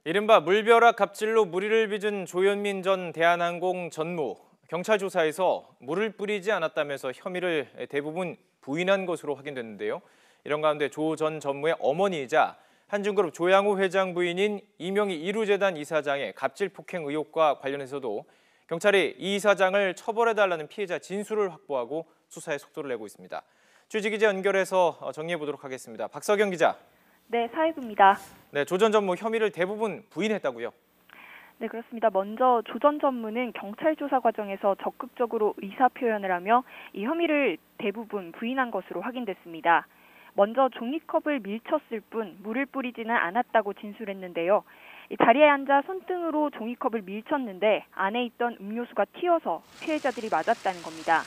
이른바 물벼락 갑질로 물의를 빚은 조현민 전 대한항공 전무. 경찰 조사에서 물을 뿌리지 않았다면서 혐의를 대부분 부인한 것으로 확인됐는데요. 이런 가운데 조 전 전무의 어머니이자 한중그룹 조양호 회장 부인인 이명희 이루재단 이사장의 갑질 폭행 의혹과 관련해서도 경찰이 이 이사장을 처벌해달라는 피해자 진술을 확보하고 수사에 속도를 내고 있습니다. 취재기자 연결해서 정리해 보도록 하겠습니다. 박석영 기자. 네, 사회부입니다. 네, 조 전 전무 혐의를 대부분 부인했다고요? 네, 그렇습니다. 먼저 조 전 전무는 경찰 조사 과정에서 적극적으로 의사 표현을 하며 이 혐의를 대부분 부인한 것으로 확인됐습니다. 먼저 종이컵을 밀쳤을 뿐 물을 뿌리지는 않았다고 진술했는데요. 이 자리에 앉아 손등으로 종이컵을 밀쳤는데 안에 있던 음료수가 튀어서 피해자들이 맞았다는 겁니다.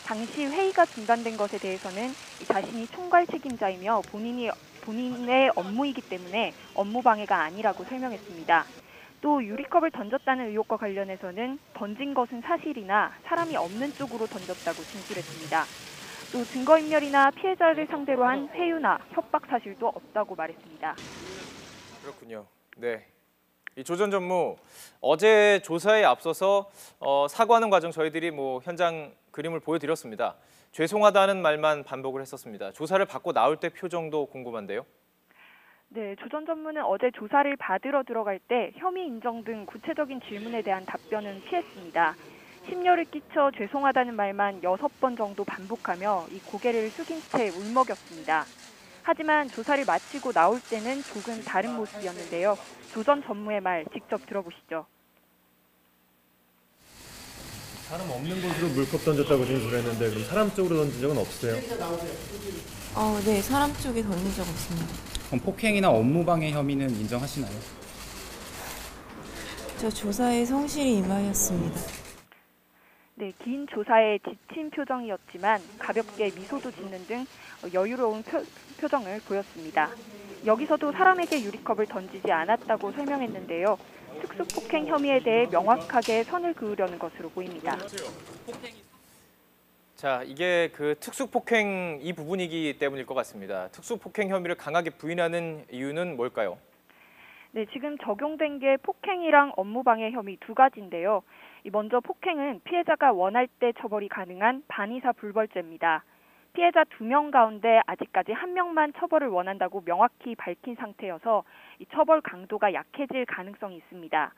당시 회의가 중단된 것에 대해서는 자신이 총괄 책임자이며 본인의 업무이기 때문에 업무 방해가 아니라고 설명했습니다. 또 유리컵을 던졌다는 의혹과 관련해서는 던진 것은 사실이나 사람이 없는 쪽으로 던졌다고 진술했습니다. 또 증거인멸이나 피해자를 상대로 한 회유나 협박 사실도 없다고 말했습니다. 그렇군요. 네. 이 조 전 전무 어제 조사에 앞서서 사과하는 과정 저희들이 현장 그림을 보여드렸습니다. 죄송하다는 말만 반복을 했었습니다. 조사를 받고 나올 때 표정도 궁금한데요. 네, 조 전 전무는 어제 조사를 받으러 들어갈 때 혐의 인정 등 구체적인 질문에 대한 답변은 피했습니다. 심려를 끼쳐 죄송하다는 말만 6번 정도 반복하며 이 고개를 숙인 채 울먹였습니다. 하지만 조사를 마치고 나올 때는 조금 다른 모습이었는데요. 조 전 전무의 말 직접 들어보시죠. 사람 없는 곳으로 물컵 던졌다고 진술했는데 그럼 사람 쪽으로 던진 적은 없으세요? 네, 사람 쪽에 던진 적 없습니다. 그럼 폭행이나 업무방해 혐의는 인정하시나요? 저 조사에 성실히 임하였습니다. 네, 긴 조사에 지친 표정이었지만 가볍게 미소도 짓는 등 여유로운 표정을 보였습니다. 여기서도 사람에게 유리컵을 던지지 않았다고 설명했는데요. 특수폭행 혐의에 대해 명확하게 선을 그으려는 것으로 보입니다. 자, 이게 그 특수폭행 이 부분이기 때문일 것 같습니다. 특수폭행 혐의를 강하게 부인하는 이유는 뭘까요? 네, 지금 적용된 게 폭행이랑 업무방해 혐의 두 가지인데요. 먼저 폭행은 피해자가 원할 때 처벌이 가능한 반의사 불벌죄입니다. 피해자 2명 가운데 아직까지 1명만 처벌을 원한다고 명확히 밝힌 상태여서 이 처벌 강도가 약해질 가능성이 있습니다.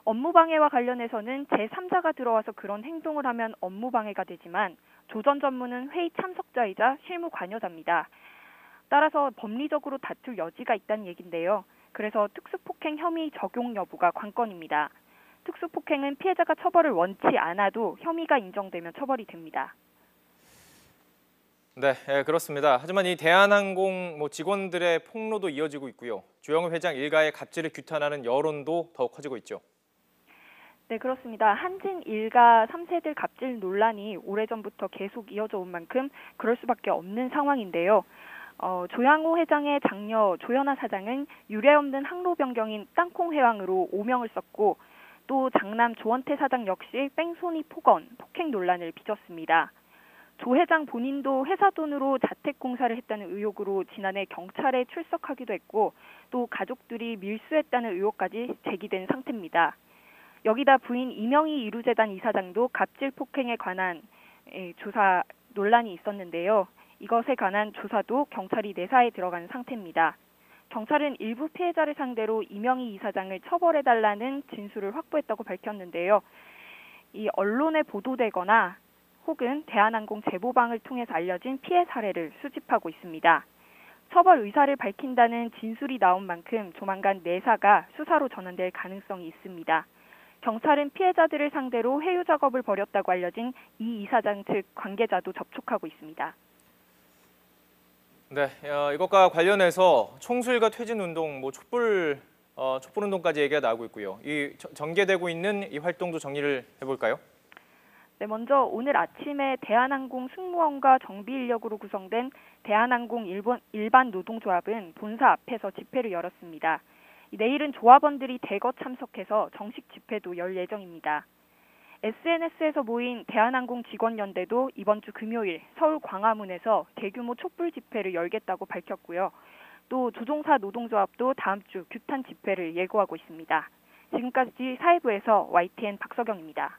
업무방해와 관련해서는 제3자가 들어와서 그런 행동을 하면 업무방해가 되지만 조 전 전무는 회의 참석자이자 실무 관여자입니다. 따라서 법리적으로 다툴 여지가 있다는 얘긴데요. 그래서 특수폭행 혐의 적용 여부가 관건입니다. 특수폭행은 피해자가 처벌을 원치 않아도 혐의가 인정되면 처벌이 됩니다. 네, 그렇습니다. 하지만 이 대한항공 직원들의 폭로도 이어지고 있고요. 조양호 회장 일가의 갑질을 규탄하는 여론도 더욱 커지고 있죠. 네, 그렇습니다. 한진 일가 3세들 갑질 논란이 오래전부터 계속 이어져 온 만큼 그럴 수밖에 없는 상황인데요. 조양호 회장의 장녀 조현아 사장은 유례없는 항로 변경인 땅콩 회왕으로 오명을 썼고 또 장남 조원태 사장 역시 뺑소니 폭행 논란을 빚었습니다. 조 회장 본인도 회사 돈으로 자택 공사를 했다는 의혹으로 지난해 경찰에 출석하기도 했고 또 가족들이 밀수했다는 의혹까지 제기된 상태입니다. 여기다 부인 이명희 이루재단 이사장도 갑질 폭행에 관한 조사 논란이 있었는데요. 이것에 관한 조사도 경찰이 내사에 들어간 상태입니다. 경찰은 일부 피해자를 상대로 이명희 이사장을 처벌해달라는 진술을 확보했다고 밝혔는데요. 이 언론에 보도되거나 혹은 대한항공 제보방을 통해서 알려진 피해 사례를 수집하고 있습니다. 처벌 의사를 밝힌다는 진술이 나온 만큼 조만간 내사가 수사로 전환될 가능성이 있습니다. 경찰은 피해자들을 상대로 회유 작업을 벌였다고 알려진 이 이사장 측 관계자도 접촉하고 있습니다. 네, 이것과 관련해서 총수일가 퇴진운동, 촛불운동까지 얘기가 나오고 있고요. 이 전개되고 있는 이 활동도 정리를 해볼까요? 네, 먼저 오늘 아침에 대한항공 승무원과 정비 인력으로 구성된 대한항공 일반 노동조합은 본사 앞에서 집회를 열었습니다. 내일은 조합원들이 대거 참석해서 정식 집회도 열 예정입니다. SNS에서 모인 대한항공 직원연대도 이번 주 금요일 서울 광화문에서 대규모 촛불 집회를 열겠다고 밝혔고요. 또 조종사 노동조합도 다음 주 규탄 집회를 예고하고 있습니다. 지금까지 사회부에서 YTN 박서경입니다.